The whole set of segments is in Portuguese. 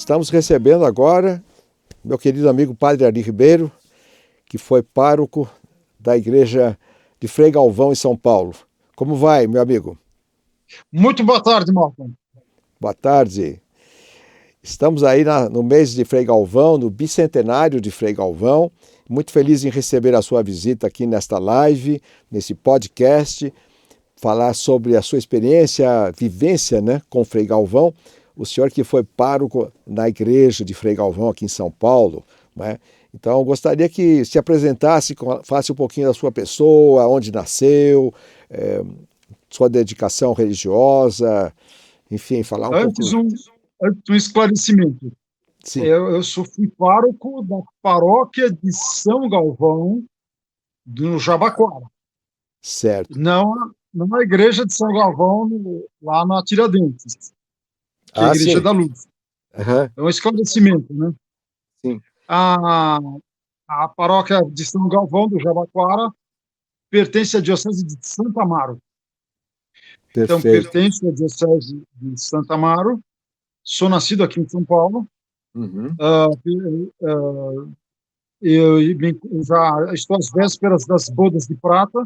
Estamos recebendo agora meu querido amigo Padre Ari Ribeiro, que foi pároco da igreja de Frei Galvão, em São Paulo. Como vai, meu amigo? Muito boa tarde, Malcolm. Boa tarde. Estamos aí no mês de Frei Galvão, no bicentenário de Frei Galvão. Muito feliz em receber a sua visita aqui nesta live, nesse podcast, falar sobre a sua experiência, vivência, né, com Frei Galvão. O senhor que foi pároco na igreja de Frei Galvão aqui em São Paulo, né? Então, eu gostaria que se apresentasse, falasse um pouquinho da sua pessoa, onde nasceu, sua dedicação religiosa, enfim, falar um pouco. Antes um esclarecimento. Sim. Eu fui pároco da paróquia de São Galvão, no Jabaquara. Certo. Não na igreja de São Galvão, lá na Tiradentes, que é a Igreja sim. da Luz. Uhum. É um esclarecimento, né? Sim. A paróquia de São Galvão, do Jabaquara, pertence à Diocese de Santa Amaro. Então, Perfeito. pertence à Diocese de Santa Amaro. Sou nascido aqui em São Paulo. Uhum. Eu já estou às vésperas das bodas de prata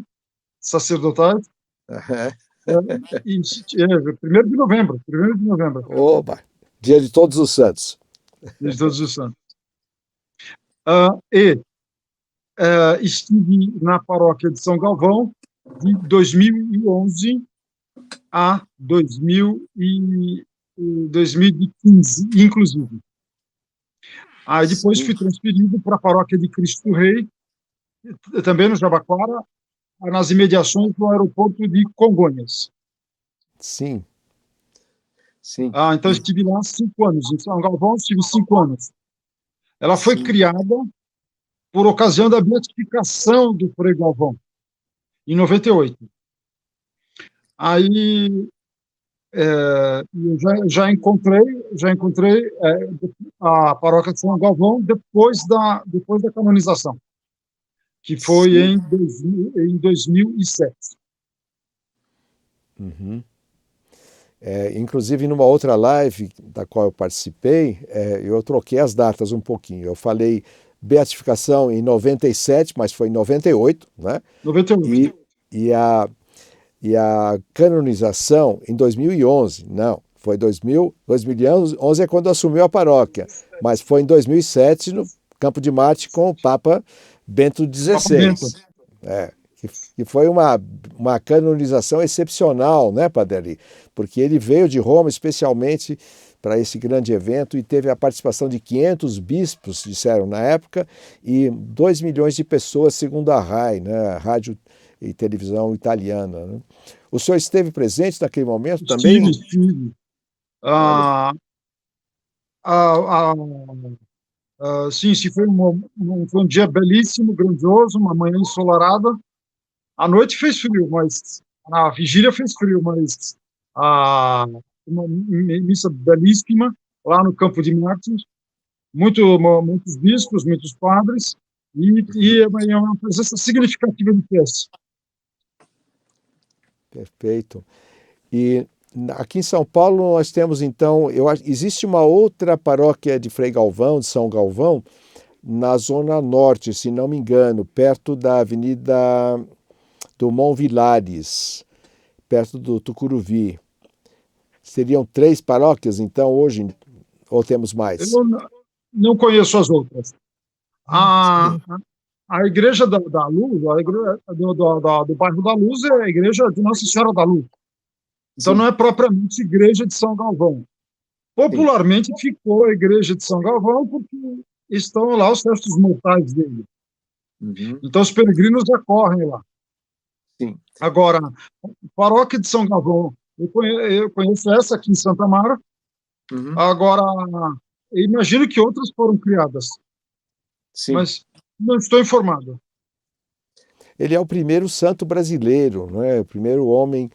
sacerdotais. Uhum. 1º de novembro. 1º de novembro. Oba! Dia de Todos os Santos. De Todos os Santos. Estive na paróquia de São Galvão de 2011 a 2015, inclusive. Aí depois fui transferido para a paróquia de Cristo Rei, também no Jabaquara, nas imediações do aeroporto de Congonhas. Sim. Sim. Então estive lá 5 anos. Em São Galvão estive 5 anos. Ela foi criada por ocasião da beatificação do Frei Galvão, em 98. Aí eu já encontrei a paróquia de São Galvão depois da canonização, que foi em 2007. Uhum. Inclusive, numa outra live da qual eu participei, eu troquei as datas um pouquinho. Eu falei beatificação em 97, mas foi em 98, né? 98. E a canonização em 2011. Não, foi 2011 é quando assumiu a paróquia, mas foi em 2007 no Campo de Marte com o Papa Bento XVI. Que foi uma canonização excepcional, né, Padre Ari? Porque ele veio de Roma especialmente para esse grande evento e teve a participação de 500 bispos, disseram na época, e 2 milhões de pessoas, segundo a RAI, né, a Rádio e Televisão Italiana. Né? O senhor esteve presente naquele momento também? Estive. Sim, foi um dia belíssimo, grandioso, uma manhã ensolarada. À noite fez frio, mas a vigília fez frio, mas uma missa belíssima lá no Campo de Marte, muitos bispos, muitos padres, e uma presença significativa de peças. Perfeito. E aqui em São Paulo nós temos, então, existe uma outra paróquia de Frei Galvão, de São Galvão, na Zona Norte, se não me engano, perto da Avenida do Mont Vilares, perto do Tucuruvi. Seriam 3 paróquias, então, hoje, ou temos mais? Eu não conheço as outras. A Igreja da Luz, a igreja do bairro da Luz, é a Igreja de Nossa Senhora da Luz. Então, não é propriamente Igreja de São Galvão. Popularmente ficou a Igreja de São Galvão porque estão lá os restos mortais dele. Uhum. Então, os peregrinos acorrem lá. Sim. Agora, a paróquia de São Galvão, eu conheço essa aqui em Santa Amaro. Uhum. Agora, eu imagino que outras foram criadas. Sim. Mas não estou informado. Ele é o primeiro santo brasileiro, não é? O primeiro homem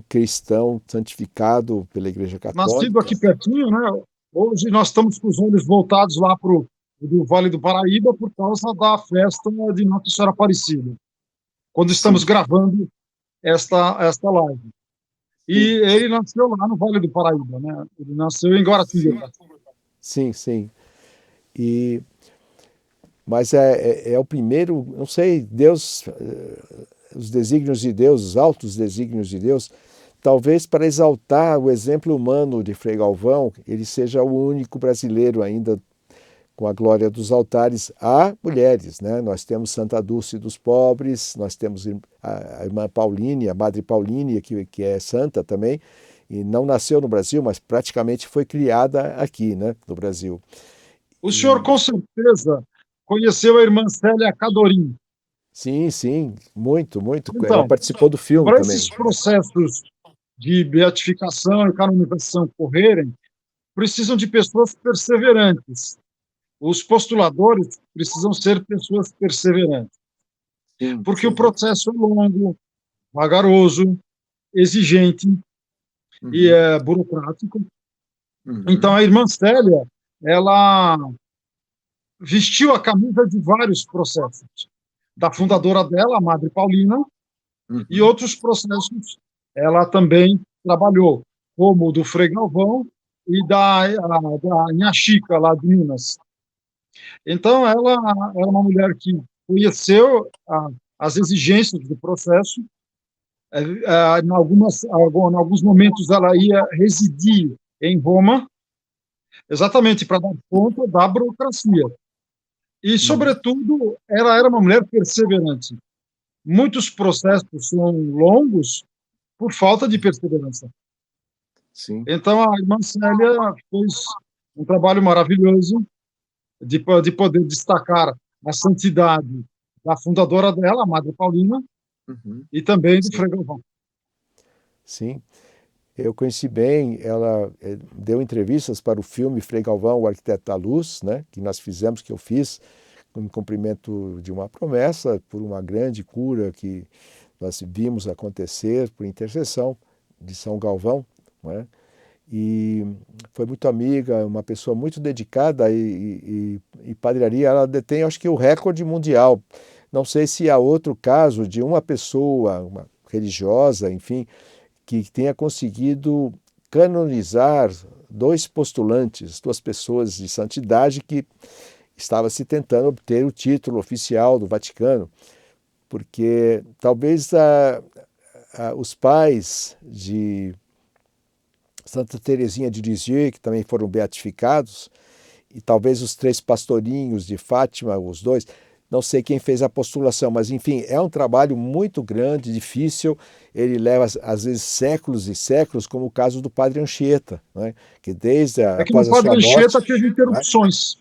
cristão santificado pela Igreja Católica. Nascido aqui pertinho, né? Hoje nós estamos com os olhos voltados lá para o Vale do Paraíba por causa da festa de Nossa Senhora Aparecida, quando estamos gravando esta live. E ele nasceu lá no Vale do Paraíba, né? Ele nasceu em Guaratinguetá. sim, sim. E, mas é o primeiro, não sei, Deus, os desígnios de Deus, os altos desígnios de Deus, talvez para exaltar o exemplo humano de Frei Galvão, ele seja o único brasileiro ainda com a glória dos altares a mulheres, né? Nós temos Santa Dulce dos Pobres, nós temos a irmã Pauline, a Madre Pauline, que é santa também, e não nasceu no Brasil, mas praticamente foi criada aqui, né, no Brasil. O senhor, E, com certeza, conheceu a irmã Célia Cadorim. sim, sim, muito, muito. Ela Então, participou do filme para também. esses processos de beatificação e canonização correrem, precisam de pessoas perseverantes. Os postuladores precisam ser pessoas perseverantes, Sim, porque o sim. processo é longo, vagaroso, exigente e Uhum, é burocrático. Então, uhum, a irmã Célia, ela vestiu a camisa de vários processos, da fundadora dela, a Madre Paulina, e uhum. outros processos ela também trabalhou, como o do Frei Galvão e da Inha Chica, lá de Minas. Então, ela era uma mulher que conheceu as exigências do processo. Em alguns momentos, ela ia residir em Roma, exatamente para dar conta da burocracia. E, Uhum. sobretudo, ela era uma mulher perseverante. Muitos processos são longos por falta de perseverança. Sim. Então, a irmã Célia fez um trabalho maravilhoso de poder destacar a santidade da fundadora dela, a Madre Paulina, Uhum. e também do Sim. Frei Galvão. Sim. Eu conheci bem, ela deu entrevistas para o filme Frei Galvão, o Arquiteto da Luz, né, que nós fizemos, que eu fiz, em cumprimento de uma promessa, por uma grande cura que nós vimos acontecer por intercessão de São Galvão, né? E foi muito amiga, uma pessoa muito dedicada e Padre Ari, ela detém, acho que, o recorde mundial. Não sei se há outro caso de uma pessoa, uma religiosa, enfim, que tenha conseguido canonizar dois postulantes, duas pessoas de santidade que estava se tentando obter o título oficial do Vaticano, porque talvez os pais de Santa Teresinha de Lisieux, que também foram beatificados, e talvez os três pastorinhos de Fátima, os dois, não sei quem fez a postulação, mas enfim, é um trabalho muito grande, difícil, ele leva às vezes séculos e séculos, como o caso do Padre Anchieta, né? Que desde É que no após a sua Padre morte, Anchieta teve né? interrupções.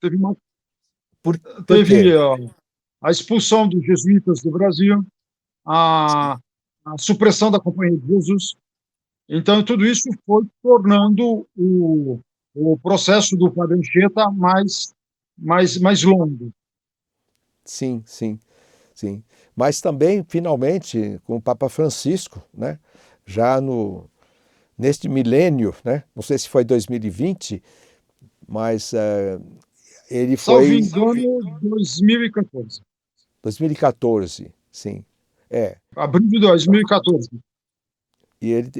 Teve, Por quê? teve a expulsão dos jesuítas do Brasil, a, a supressão da Companhia de Jesus. Então, tudo isso foi tornando o processo do Padre Anchieta mais longo. Sim, sim, sim. Mas também, finalmente, com o Papa Francisco, né? Já neste milênio, né? Não sei se foi 2020, mas ele Salvo foi engano, 2014. 2014, sim. É. Abril de 2014. E ele,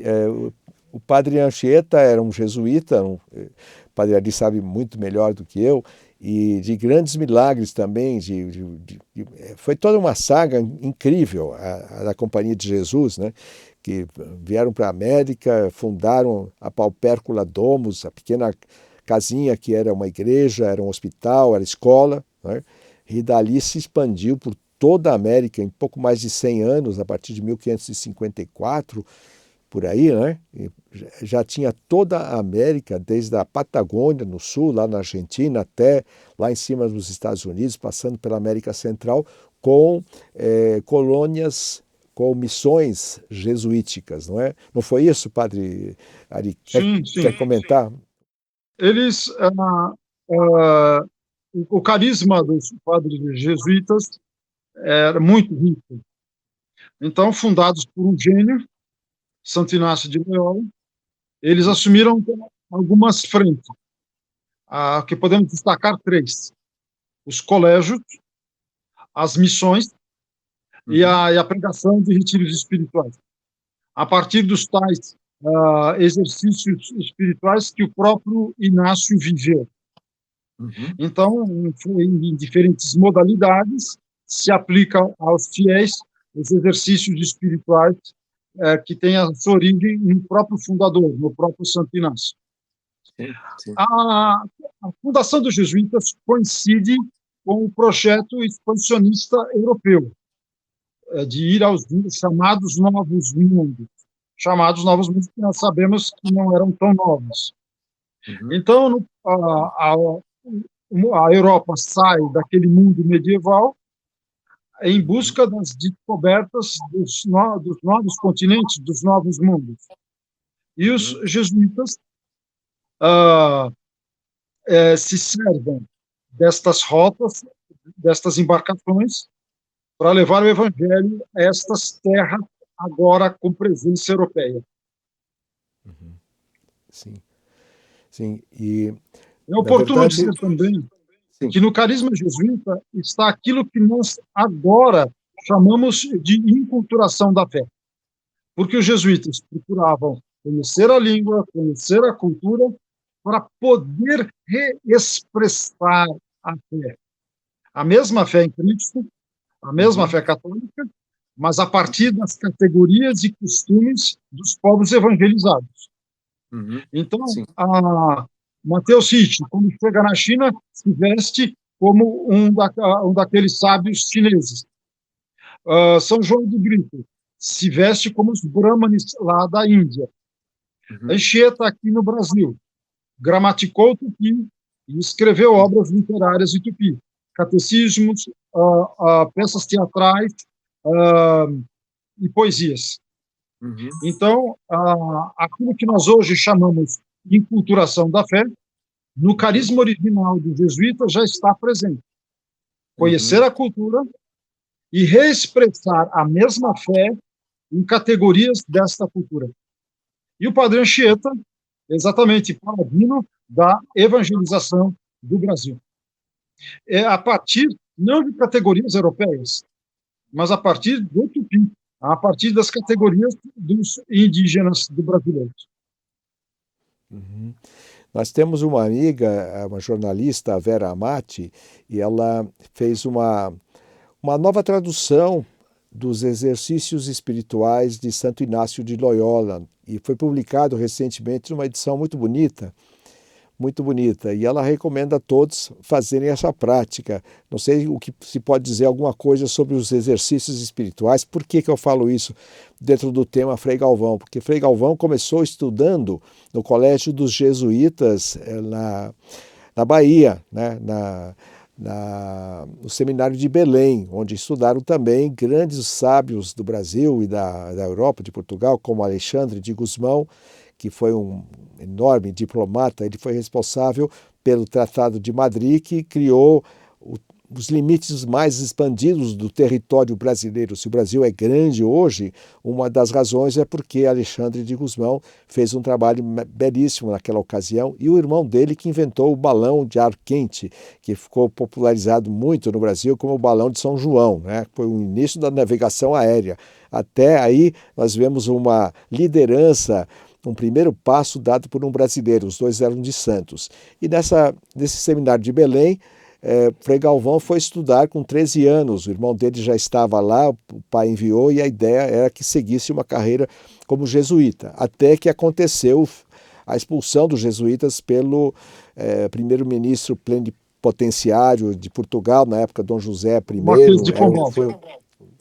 o padre Anchieta era um jesuíta, o padre Ari sabe muito melhor do que eu, e de grandes milagres também. Foi toda uma saga incrível, a da Companhia de Jesus, né? Que vieram para a América, fundaram a Paupercula Domus, a pequena casinha que era uma igreja, era um hospital, era escola, né? E dali se expandiu por toda a América em pouco mais de 100 anos, a partir de 1554, por aí, né? E já tinha toda a América, desde a Patagônia, no sul, lá na Argentina, até lá em cima dos Estados Unidos, passando pela América Central, com colônias, com missões jesuíticas, não é? Não foi isso, padre Ari? Sim, Quer sim. comentar? Eles, o carisma dos padres jesuítas era muito rico. Então, fundados por um gênio, Santo Inácio de Loyola, eles assumiram algumas frentes, que podemos destacar três: os colégios, as missões Uhum, e a pregação de retiros espirituais. A partir dos tais exercícios espirituais que o próprio Inácio viveu. Então, em diferentes modalidades, se aplica aos fiéis os exercícios espirituais que têm a sua origem no próprio fundador, no próprio Santo Inácio. Sim, sim. A fundação dos jesuítas coincide com o projeto expansionista europeu, de ir aos chamados novos mundos. Chamados novos mundos que nós sabemos que não eram tão novos. Então, a Europa sai daquele mundo medieval em busca das descobertas dos novos continentes, dos novos mundos. E os jesuítas se servem destas rotas, destas embarcações, para levar o evangelho a estas terras agora com presença europeia. Sim, sim. E é oportuno verdade, dizer também sim, que no carisma jesuíta está aquilo que nós agora chamamos de inculturação da fé. Porque os jesuítas procuravam conhecer a língua, conhecer a cultura, para poder reexpressar a fé. A mesma fé em Cristo, a mesma fé católica, mas a partir das categorias e costumes dos povos evangelizados. Então, Mateus City, quando chega na China, se veste como um daqueles sábios chineses. São João de Brito se veste como os brahmanes lá da Índia. Anchieta, aqui no Brasil, gramaticou o tupi e escreveu obras literárias em tupi, catecismos, peças teatrais e poesias. Então, aquilo que nós hoje chamamos de inculturação da fé, no carisma original dos jesuítas já está presente. Conhecer a cultura e reexpressar a mesma fé em categorias desta cultura. E o Padre Anchieta, exatamente, paladino da evangelização do Brasil. A partir, não de categorias europeias, mas a partir do tupi, a partir das categorias dos indígenas do brasileiro. Nós temos uma amiga, uma jornalista, a Vera Amati, e ela fez uma nova tradução dos exercícios espirituais de Santo Inácio de Loyola, e foi publicado recentemente numa edição muito bonita, e ela recomenda a todos fazerem essa prática. Não sei o que se pode dizer alguma coisa sobre os exercícios espirituais. Por que eu falo isso dentro do tema Frei Galvão? Porque Frei Galvão começou estudando no Colégio dos Jesuítas na Bahia, né? No Seminário de Belém, onde estudaram também grandes sábios do Brasil e da Europa, de Portugal, como Alexandre de Gusmão, que foi um enorme diplomata. Ele foi responsável pelo Tratado de Madrid, que criou os limites mais expandidos do território brasileiro. Se o Brasil é grande hoje, uma das razões é porque Alexandre de Gusmão fez um trabalho belíssimo naquela ocasião, e o irmão dele que inventou o balão de ar quente, que ficou popularizado muito no Brasil como o balão de São João, né? Foi o início da navegação aérea. Até aí nós vemos uma liderança, um primeiro passo dado por um brasileiro. Os dois eram de Santos. E nesse seminário de Belém, Frei Galvão foi estudar com 13 anos, o irmão dele já estava lá, o pai enviou, e a ideia era que seguisse uma carreira como jesuíta, até que aconteceu a expulsão dos jesuítas pelo primeiro-ministro plenipotenciário de Portugal, na época Dom José I. Marquês de Pombal.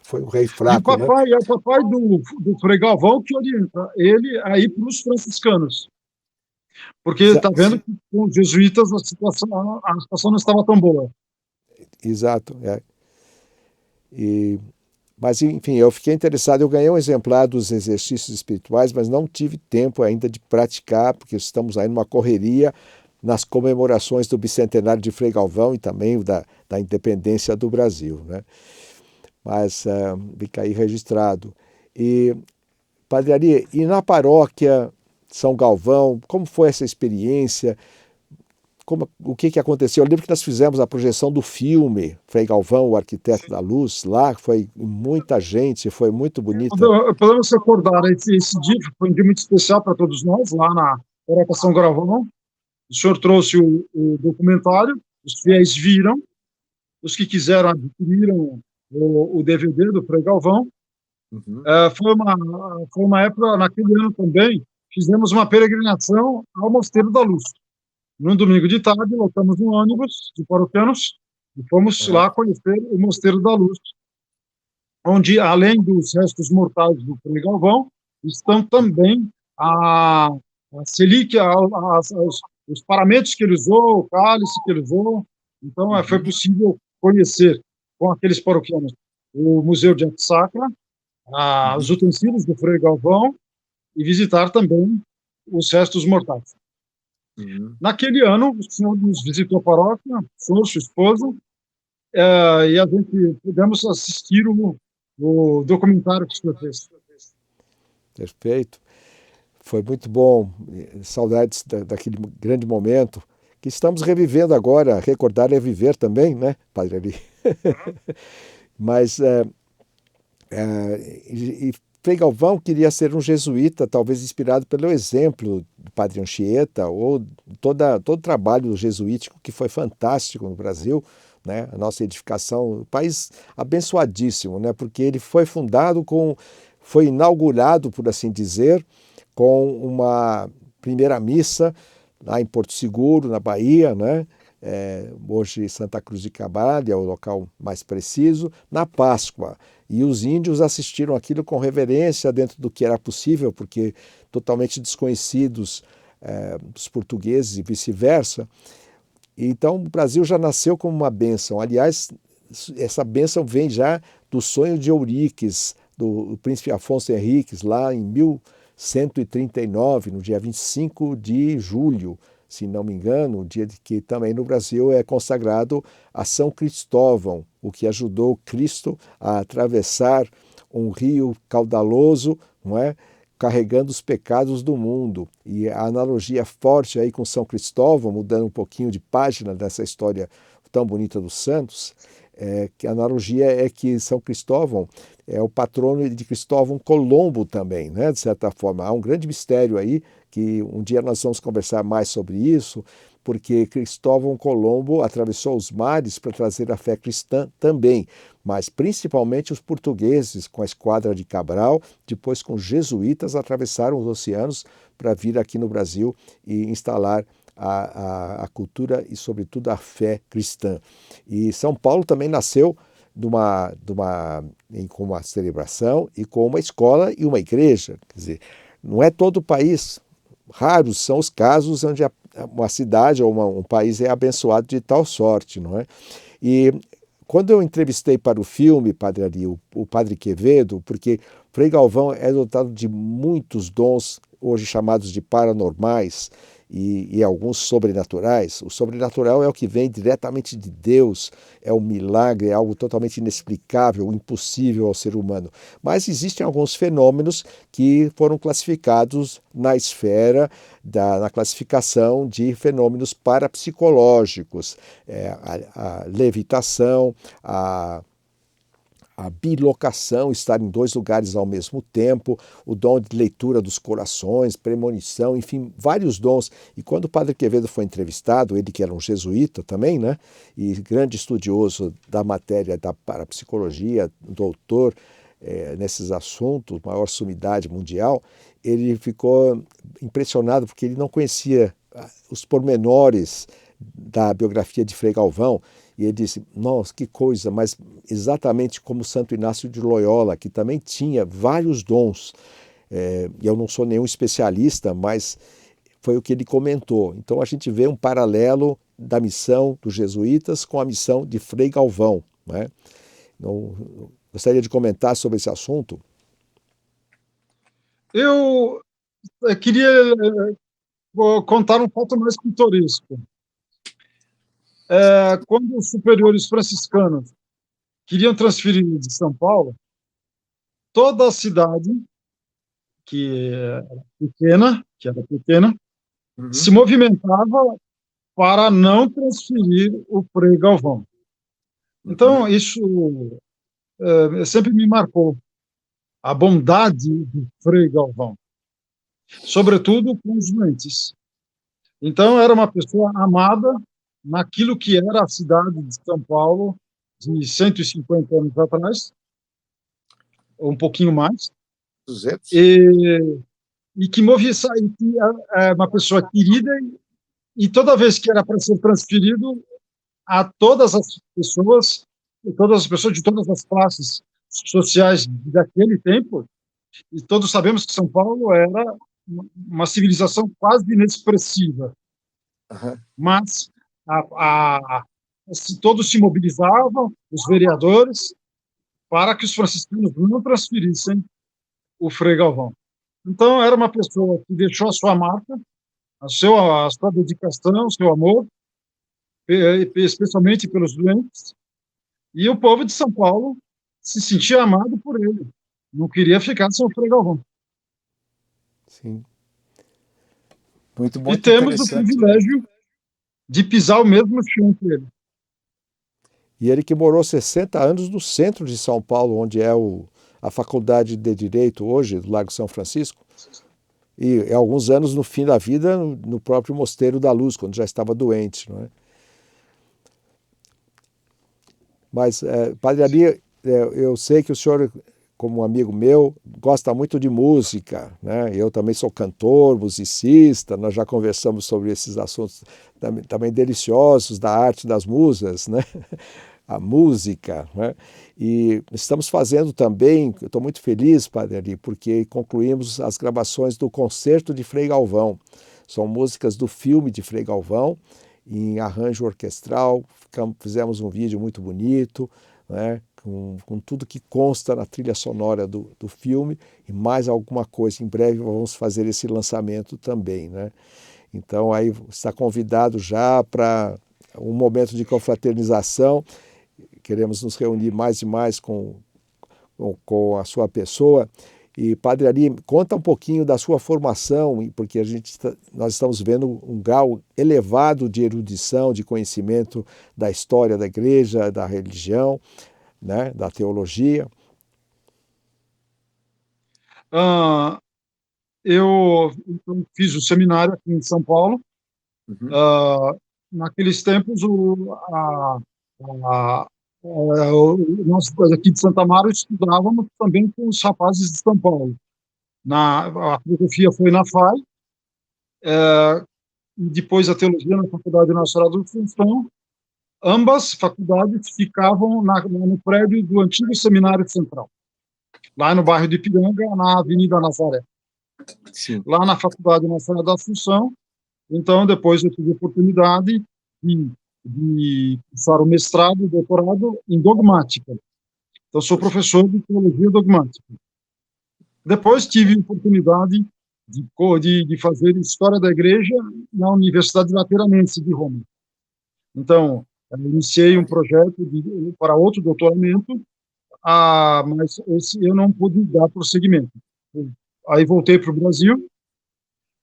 Foi um rei fraco. É o papai do Frei Galvão que orienta ele a ir para os franciscanos. Porque está vendo que com os jesuítas a situação não estava tão boa. Exato. Mas, enfim, eu fiquei interessado. Eu ganhei um exemplar dos exercícios espirituais, mas não tive tempo ainda de praticar, porque estamos aí numa correria nas comemorações do bicentenário de Frei Galvão e também da independência do Brasil, né? Mas fica aí registrado. E, Padre Ari, e na paróquia São Galvão, como foi essa experiência? o que aconteceu? Eu lembro que nós fizemos a projeção do filme Frei Galvão, o Arquiteto da Luz, lá foi muita gente, foi muito bonita. Podemos recordar, esse dia foi um dia muito especial para todos nós, lá na Oração Gravão. O senhor trouxe o documentário, os fiéis viram, os que quiseram adquiriram o DVD do Frei Galvão. Uhum. Foi uma época, naquele ano também, fizemos uma peregrinação ao Mosteiro da Luz. Num domingo de tarde, lotamos um ônibus de paroquianos e fomos lá conhecer o Mosteiro da Luz, onde, além dos restos mortais do Frei Galvão, estão também a relíquia, os paramentos que ele usou, o cálice que ele usou. Então, foi possível conhecer com aqueles paroquianos o Museu de Arte Sacra, os utensílios do Frei Galvão e visitar também os restos mortais. Naquele ano, o senhor nos visitou a paróquia, o senhor, sua esposa, e a gente pudemos assistir o documentário que o senhor fez. Perfeito. Foi muito bom. Saudades daquele grande momento que estamos revivendo agora. Recordar é viver também, né, Padre Ari? Mas Frei Galvão queria ser um jesuíta, talvez inspirado pelo exemplo do Padre Anchieta ou todo o trabalho jesuítico que foi fantástico no Brasil, né? A nossa edificação, um país abençoadíssimo, né? Porque ele foi foi inaugurado, por assim dizer, com uma primeira missa lá em Porto Seguro, na Bahia, né? Hoje Santa Cruz de Cabral, é o local mais preciso, na Páscoa. E os índios assistiram aquilo com reverência dentro do que era possível, porque totalmente desconhecidos dos portugueses e vice-versa. Então o Brasil já nasceu como uma bênção. Aliás, essa bênção vem já do sonho de Euriques, do príncipe Afonso Henriques, lá em 1139, no dia 25 de julho, se não me engano, o dia que também no Brasil é consagrado a São Cristóvão, o que ajudou Cristo a atravessar um rio caudaloso, não é? Carregando os pecados do mundo. E a analogia forte aí com São Cristóvão, mudando um pouquinho de página dessa história tão bonita dos santos, que a analogia é que São Cristóvão é o patrono de Cristóvão Colombo também, né? De certa forma. Há um grande mistério aí, que um dia nós vamos conversar mais sobre isso, porque Cristóvão Colombo atravessou os mares para trazer a fé cristã também, mas principalmente os portugueses com a esquadra de Cabral, depois com os jesuítas atravessaram os oceanos para vir aqui no Brasil e instalar a cultura e, sobretudo, a fé cristã. E São Paulo também nasceu com uma celebração e com uma escola e uma igreja. Quer dizer, não é todo o país. Raros são os casos onde uma cidade ou um país é abençoado de tal sorte, não é? E quando eu entrevistei para o filme, Padre Ari, o Padre Quevedo, porque Frei Galvão é dotado de muitos dons, hoje chamados de paranormais, e alguns sobrenaturais. O sobrenatural é o que vem diretamente de Deus, é um milagre, é algo totalmente inexplicável, impossível ao ser humano. Mas existem alguns fenômenos que foram classificados na esfera, na classificação de fenômenos parapsicológicos, a levitação, a bilocação, estar em dois lugares ao mesmo tempo, o dom de leitura dos corações, premonição, enfim, vários dons. E quando o Padre Quevedo foi entrevistado, ele que era um jesuíta também, né, e grande estudioso da matéria da parapsicologia, doutor nesses assuntos, maior sumidade mundial, ele ficou impressionado porque ele não conhecia os pormenores da biografia de Frei Galvão. E ele disse, nossa, que coisa, mas exatamente como Santo Inácio de Loyola, que também tinha vários dons. Eu não sou nenhum especialista, mas foi o que ele comentou. Então a gente vê um paralelo da missão dos jesuítas com a missão de Frei Galvão, né? Gostaria de comentar sobre esse assunto? Eu queria contar um fato mais pitoresco. Quando os superiores franciscanos queriam transferir de São Paulo, toda a cidade, que era pequena, se movimentava para não transferir o Frei Galvão. Então, isso sempre me marcou, a bondade do Frei Galvão, sobretudo com os doentes. Então, era uma pessoa amada naquilo que era a cidade de São Paulo de 150 anos atrás, ou um pouquinho mais, 200? e que movia, e que é uma pessoa querida, e toda vez que era para ser transferido, a todas as pessoas de todas as classes sociais daquele tempo, e todos sabemos que São Paulo era uma civilização quase inexpressiva, Uhum. mas todos se mobilizavam, os vereadores, para que os franciscanos não transferissem o Frei Galvão. Então, era uma pessoa que deixou a sua marca, a sua dedicação, o seu amor, especialmente pelos doentes, e o povo de São Paulo se sentia amado por ele. Não queria ficar sem o Frei Galvão. Sim. E Muito temos o interessante. privilégio de pisar o mesmo chão que ele. E ele que morou 60 anos no centro de São Paulo, onde é a Faculdade de Direito hoje, do Largo São Francisco. E alguns anos no fim da vida no próprio Mosteiro da Luz, quando já estava doente, não é? Mas, Padre Ari, eu sei que o senhor, como um amigo meu, gosta muito de música, né? Eu também sou cantor, musicista, nós já conversamos sobre esses assuntos também deliciosos da arte das musas, né? A música, né? E estamos fazendo também, eu estou muito feliz, Padre Ari, porque concluímos as gravações do Concerto de Frei Galvão. São músicas do filme de Frei Galvão, em arranjo orquestral, fizemos um vídeo muito bonito, né, com tudo que consta na trilha sonora do filme e mais alguma coisa. Em breve vamos fazer esse lançamento também, né? Então aí está convidado já para um momento de confraternização. Queremos nos reunir mais e mais com a sua pessoa. E, Padre Ari, conta um pouquinho da sua formação, porque nós estamos vendo um grau elevado de erudição, de conhecimento da história da igreja, da religião, né, da teologia. Eu então, fiz o seminário aqui em São Paulo. Uhum. Naqueles tempos, nós aqui de Santa Amaro estudávamos também com os rapazes de São Paulo. A filosofia foi na FAI, e depois a teologia na Faculdade Nacional do Assunção. Ambas faculdades ficavam no prédio do antigo Seminário Central, lá no bairro de Ipiranga, na Avenida Nazaré. Sim. Lá na Faculdade Nacional da Assunção. Então, depois eu tive a oportunidade de cursar o mestrado e doutorado em dogmática. Então, sou professor de teologia dogmática. Depois tive a oportunidade de fazer História da Igreja na Universidade Lateranense de Roma. Então, iniciei um projeto para outro doutoramento, mas esse eu não pude dar prosseguimento. Aí voltei para o Brasil.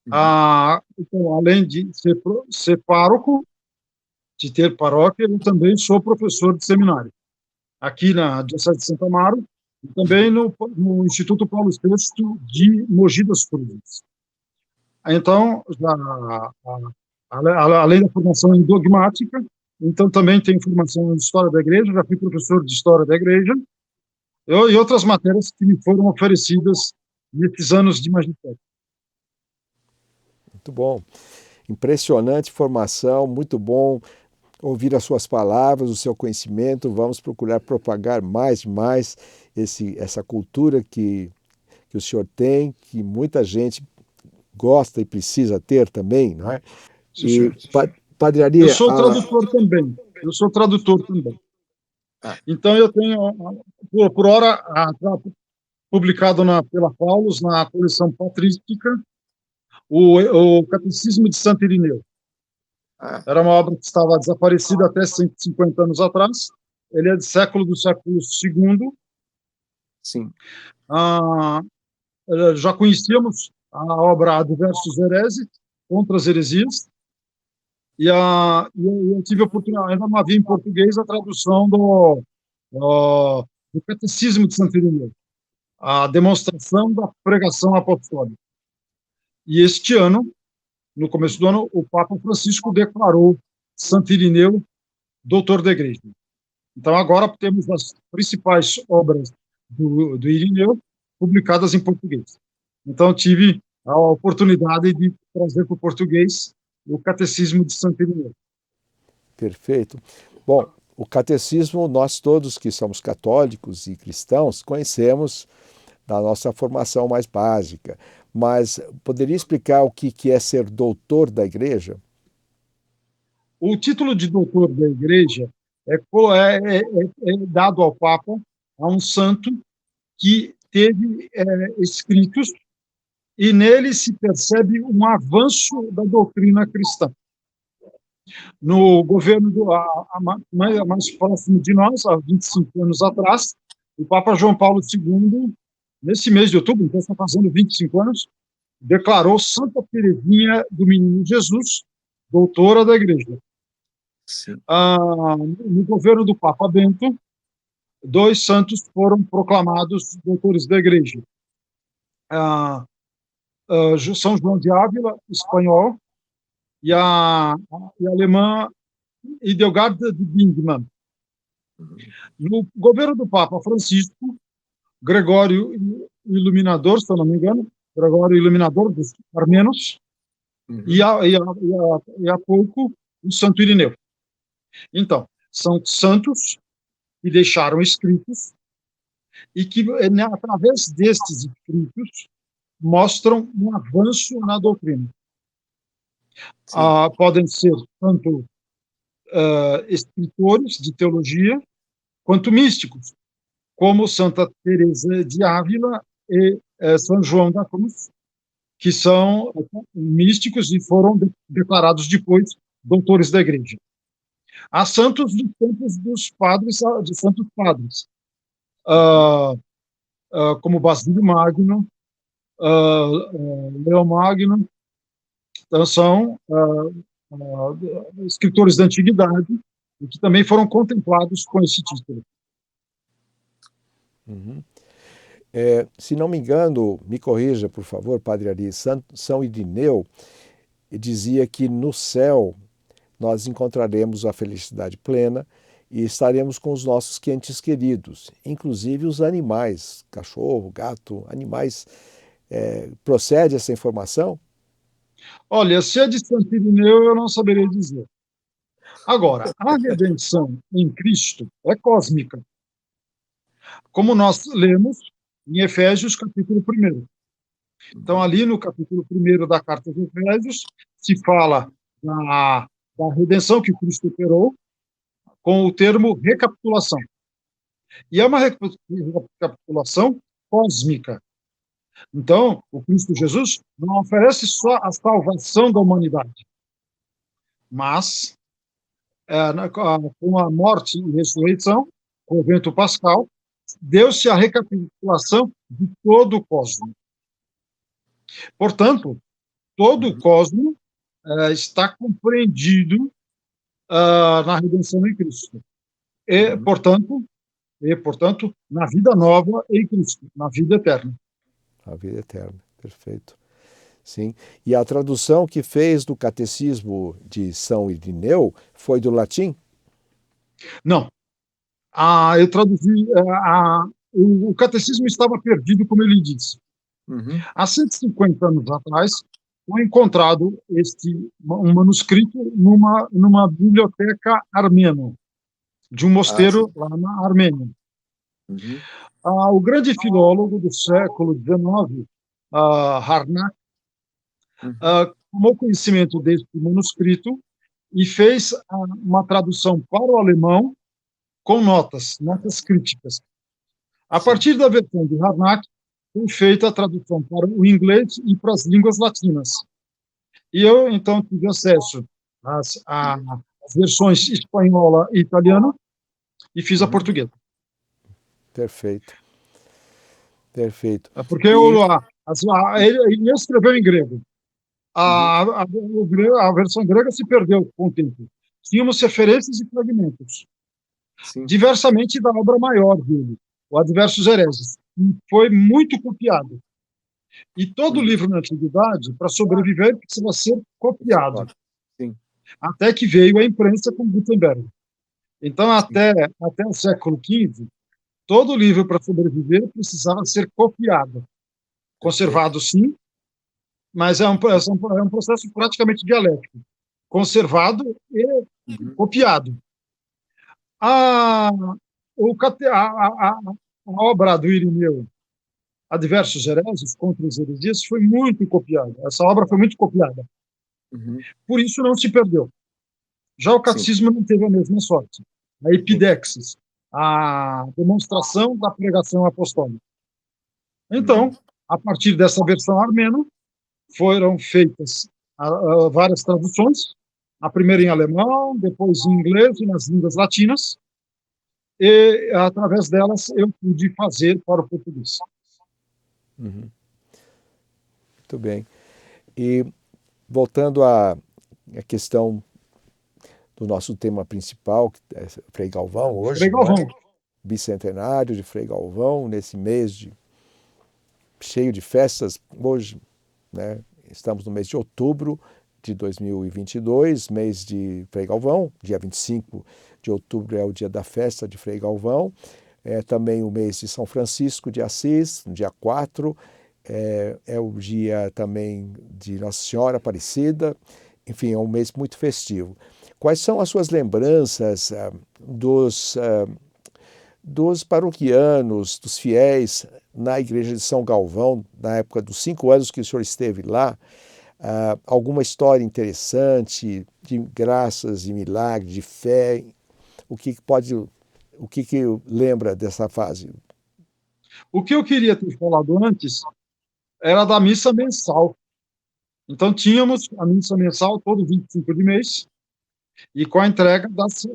Então, além de ser pároco, de ter paróquia, eu também sou professor de seminário, aqui na Diocese de Santa Amaro, e também no Instituto Paulo VI de Mogi das Cruzes. Então, além da formação em dogmática, então também tenho formação em História da Igreja, já fui professor de História da Igreja, e outras matérias que me foram oferecidas nesses anos de magistério. Muito bom. Impressionante formação, muito bom ouvir as suas palavras, o seu conhecimento. Vamos procurar propagar mais e mais essa cultura que o senhor tem, que muita gente gosta e precisa ter também, não é? Sim, e, Padre Ari... Eu sou tradutor também. Então, eu tenho, por hora, publicado pela Paulus, na coleção patrística, o Catecismo de Santo Irineu. Era uma obra que estava desaparecida até 150 anos atrás. Ele é do século II. Sim. Já conhecíamos a obra Adversus Hereses, Contra as Heresias. Eu tive a oportunidade, ainda não havia em português a tradução do Catecismo de Santo Irineu, a demonstração da pregação apostólica. E este ano, no começo do ano, o Papa Francisco declarou Santo Irineu doutor da Igreja. Então, agora temos as principais obras do Irineu publicadas em português. Então, tive a oportunidade de trazer para o português o Catecismo de Santo Irineu. Perfeito. Bom, o catecismo, nós todos que somos católicos e cristãos conhecemos da nossa formação mais básica, mas poderia explicar o que é ser doutor da Igreja? O título de doutor da Igreja é dado ao Papa, a um santo que teve escritos e nele se percebe um avanço da doutrina cristã. No governo mais próximo de nós, há 25 anos atrás, o Papa João Paulo II, nesse mês de outubro, então está fazendo 25 anos, declarou Santa Teresinha do Menino Jesus, doutora da Igreja. No governo do Papa Bento, 2 santos foram proclamados doutores da Igreja. São João de Ávila, espanhol, e a alemã Hildegard de Bingen. No governo do Papa Francisco, Gregório Iluminador, se eu não me engano, Gregório Iluminador dos armenos, e há pouco o Santo Irineu. Então, são santos que deixaram escritos e que, através destes escritos, mostram um avanço na doutrina. Podem ser tanto escritores de teologia, quanto místicos, como Santa Teresa de Ávila e São João da Cruz, que são místicos e foram declarados depois doutores da Igreja. Há santos dos tempos dos padres, de santos padres, como Basílio Magno, Leão Magno, então são escritores da antiguidade e que também foram contemplados com esse título. Uhum. Se não me engano, me corrija, por favor, Padre Ari, São Irineu dizia que no céu nós encontraremos a felicidade plena e estaremos com os nossos entes queridos, inclusive os animais, cachorro, gato, animais. Procede essa informação? Olha, se é de Santo Irineu, eu não saberia dizer. Agora, a redenção em Cristo é cósmica, como nós lemos em Efésios, capítulo 1. Então, ali no capítulo 1 da Carta de Efésios, se fala da redenção que Cristo operou com o termo recapitulação. E é uma recapitulação cósmica. Então, o Cristo Jesus não oferece só a salvação da humanidade, mas, com a morte e ressurreição, com o evento pascal, deu-se a recapitulação de todo o cosmos. Portanto, todo o cosmos está compreendido na redenção em Cristo. E, portanto, na vida nova em Cristo, na vida eterna. A vida eterna, perfeito. Sim. E a tradução que fez do Catecismo de São Irineu foi do latim? Não. Eu traduzi. O catecismo estava perdido, como ele disse. Há 150 anos atrás, foi encontrado um manuscrito numa biblioteca armena, de um mosteiro lá na Armênia. O grande filólogo do século XIX, Harnack, tomou conhecimento deste manuscrito e fez uma tradução para o alemão com notas críticas. A partir da versão de Harnack, foi feita a tradução para o inglês e para as línguas latinas. E eu, então, tive acesso às versões espanhola e italiana e fiz a portuguesa. Perfeito. Perfeito. Porque ele escreveu em grego. A, a, a versão grega se perdeu com o tempo. Tínhamos referências e fragmentos, Sim. diversamente da obra maior dele, o Adversos Hereses, que foi muito copiado. E todo livro na antiguidade, para sobreviver, precisa ser copiado. Sim. Até que veio a imprensa com Gutenberg. Então, até o século XV, todo livro, para sobreviver, precisava ser copiado. Conservado, sim, mas é um processo praticamente dialético. Conservado e copiado. A, a obra do Irineu, A Diversos Hereses, contra os heresias, foi muito copiada. Essa obra foi muito copiada. Por isso não se perdeu. Já o catecismo não teve a mesma sorte. A epidexis, a demonstração da pregação apostólica. Então, a partir dessa versão armena, foram feitas várias traduções, a primeira em alemão, depois em inglês e nas línguas latinas, e através delas eu pude fazer para o português. Muito bem. E voltando à questão do nosso tema principal, que é Frei Galvão hoje, Frei Galvão. Né? Bicentenário de Frei Galvão, nesse mês cheio de festas. Hoje, né, estamos no mês de outubro de 2022, mês de Frei Galvão, dia 25 de outubro é o dia da festa de Frei Galvão, é também o mês de São Francisco de Assis, no dia 4, é o dia também de Nossa Senhora Aparecida, enfim, é um mês muito festivo. Quais são as suas lembranças dos paroquianos, dos fiéis na igreja de São Galvão, na época dos 5 anos que o senhor esteve lá? Alguma história interessante de graças e milagres, de fé? O que lembra dessa fase? O que eu queria ter falado antes era da missa mensal. Então, tínhamos a missa mensal todo 25 de mês, e com a entrega das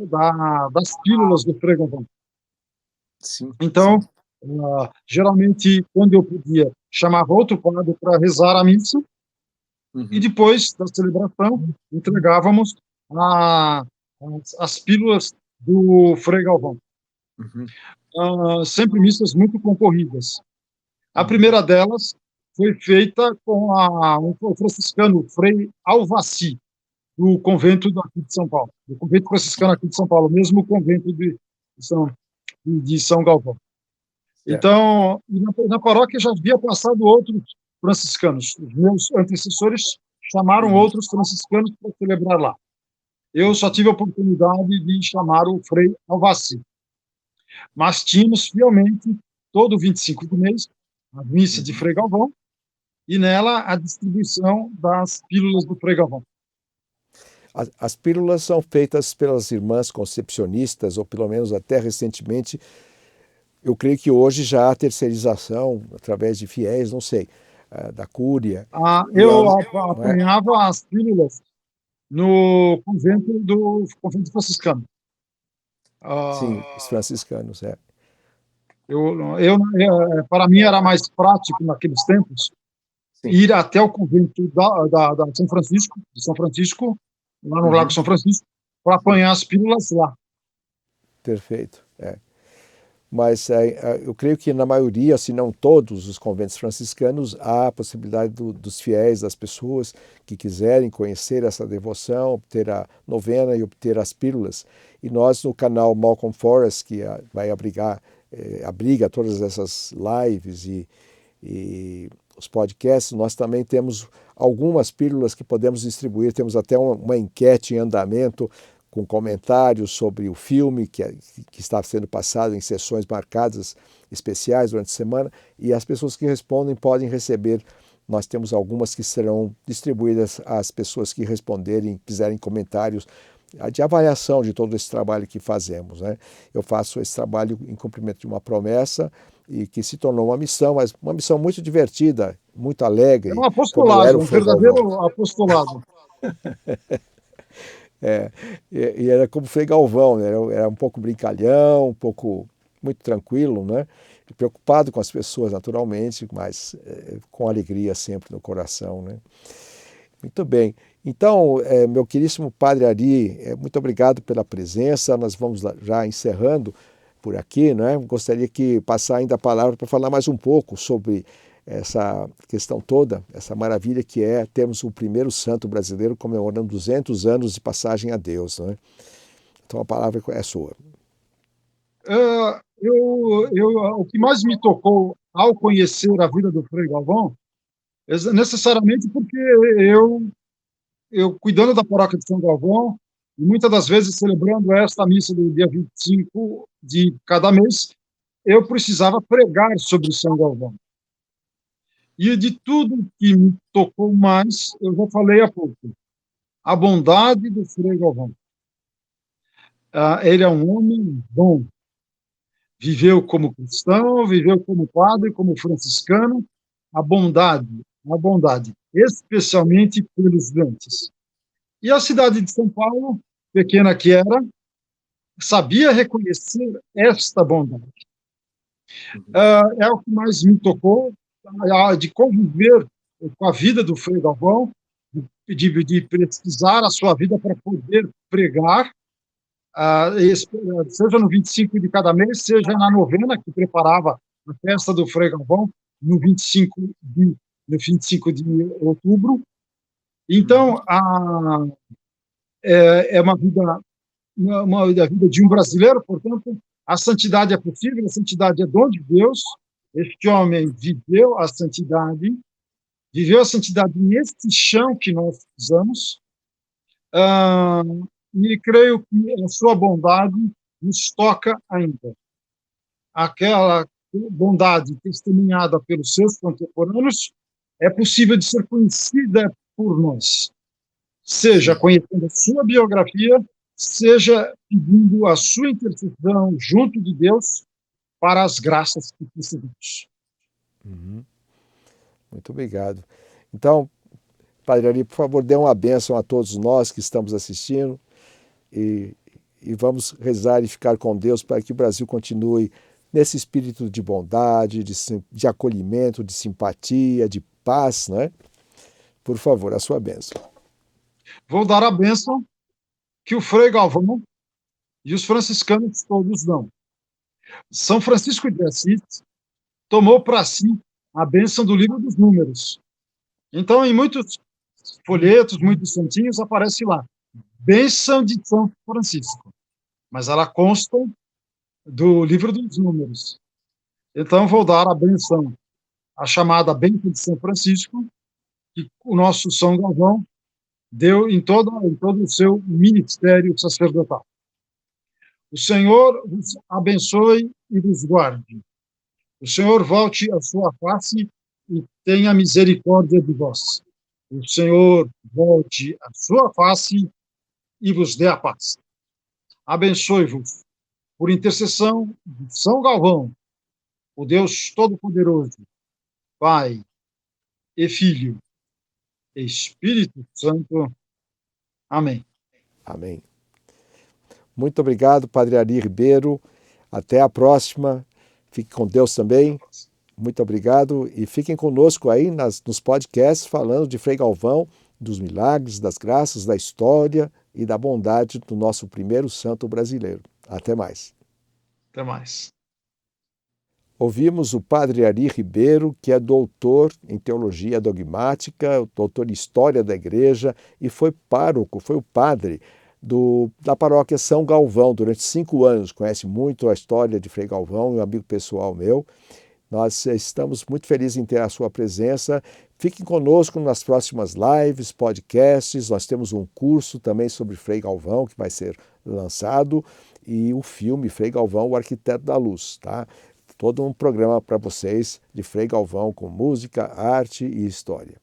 pílulas do Frei Galvão. Então, geralmente, quando eu podia, chamava outro padre para rezar a missa, e depois da celebração, entregávamos as pílulas do Frei Galvão. Sempre missas muito concorridas. A primeira delas foi feita com o franciscano Frei Alvaci, do convento aqui de São Paulo, do convento franciscano aqui de São Paulo, mesmo convento de São Galvão. Então, na paróquia já havia passado outros franciscanos. Os meus antecessores chamaram outros franciscanos para celebrar lá. Eu só tive a oportunidade de chamar o Frei Alvaci. Mas tínhamos fielmente, todo 25 de mês, a missa de Frei Galvão, e nela a distribuição das pílulas do Frei Galvão. As pílulas são feitas pelas irmãs concepcionistas, ou pelo menos até recentemente. Eu creio que hoje já há terceirização através de fiéis, não sei, da Cúria. Eu apanhava as pílulas no convento franciscano. Sim, os franciscanos, Para mim era mais prático naqueles tempos ir até o convento de São Francisco, lá no Lago São Francisco, para apanhar as pílulas lá. Perfeito, Mas eu creio que na maioria, se não todos os conventos franciscanos, há a possibilidade dos fiéis, das pessoas que quiserem conhecer essa devoção, obter a novena e obter as pílulas. E nós, no canal Malcolm Forest, que vai abriga todas essas lives e os podcasts, nós também temos algumas pílulas que podemos distribuir. Temos até uma enquete em andamento com comentários sobre o filme que está sendo passado em sessões marcadas especiais durante a semana, e as pessoas que respondem podem receber. Nós temos algumas que serão distribuídas às pessoas que responderem, fizerem comentários de avaliação de todo esse trabalho que fazemos, né? Eu faço esse trabalho em cumprimento de uma promessa e que se tornou uma missão, mas uma missão muito divertida, muito alegre. É um apostolado, um verdadeiro apostolado. E era como Frei Galvão, né? Era um pouco brincalhão, muito tranquilo, né? Preocupado com as pessoas, naturalmente, mas com alegria sempre no coração, né? Muito bem. Então, meu queríssimo Padre Ari, muito obrigado pela presença. Nós vamos já encerrando por aqui, né? Gostaria que passar ainda a palavra para falar mais um pouco sobre essa questão toda, essa maravilha que é termos o primeiro santo brasileiro comemorando 200 anos de passagem a Deus, né? Então a palavra é sua. O que mais me tocou ao conhecer a vida do Frei Galvão, necessariamente porque eu cuidando da paróquia de São Galvão, e muitas das vezes celebrando esta missa do dia 25 de cada mês, eu precisava pregar sobre São Galvão. E de tudo que me tocou mais, eu já falei há pouco, a bondade do Frei Galvão. Ele é um homem bom. Viveu como cristão, viveu como padre, como franciscano, a bondade, especialmente pelos doentes. E a cidade de São Paulo, pequena que era, sabia reconhecer esta bondade. É o que mais me tocou, de conviver com a vida do Frei Galvão, de pesquisar a sua vida para poder pregar, seja no 25 de cada mês, seja na novena que preparava a festa do Frei Galvão, no 25 de outubro. Então, é uma vida de um brasileiro, portanto, a santidade é possível, a santidade é dom de Deus. Este homem viveu a santidade nesse chão que nós pisamos, e creio que a sua bondade nos toca ainda. Aquela bondade testemunhada pelos seus contemporâneos é possível de ser conhecida por nós, seja conhecendo a sua biografia, seja pedindo a sua intercessão junto de Deus para as graças que precisamos. Uhum. Muito obrigado. Então, Padre Ari, por favor, dê uma bênção a todos nós que estamos assistindo e vamos rezar e ficar com Deus para que o Brasil continue nesse espírito de bondade, de acolhimento, de simpatia, de paz, né? Por favor, a sua bênção. Vou dar a bênção que o Frei Galvão e os franciscanos todos dão. São Francisco de Assis tomou para si a bênção do livro dos números. Então, em muitos folhetos, muitos santinhos, aparece lá, bênção de São Francisco. Mas ela consta do livro dos números. Então, vou dar a bênção, a chamada bênção de São Francisco, que o nosso São Galvão deu em todo o seu ministério sacerdotal. O Senhor vos abençoe e vos guarde. O Senhor volte a sua face e tenha misericórdia de vós. O Senhor volte a sua face e vos dê a paz. Abençoe-vos, por intercessão de São Galvão, o Deus Todo-Poderoso, Pai e Filho, e Espírito Santo. Amém. Amém. Muito obrigado, Padre Ari Ribeiro. Até a próxima. Fique com Deus também. Muito obrigado e fiquem conosco aí nos podcasts falando de Frei Galvão, dos milagres, das graças, da história e da bondade do nosso primeiro santo brasileiro. Até mais. Até mais. Ouvimos o Padre Ari Ribeiro, que é doutor em teologia dogmática, doutor em história da igreja e foi pároco, foi o padre da paróquia São Galvão durante 5 anos. Conhece muito a história de Frei Galvão, um amigo pessoal meu. Nós estamos muito felizes em ter a sua presença. Fiquem conosco nas próximas lives, podcasts. Nós temos um curso também sobre Frei Galvão que vai ser lançado e o filme Frei Galvão, o Arquiteto da Luz, tá? Todo um programa para vocês de Frei Galvão com música, arte e história.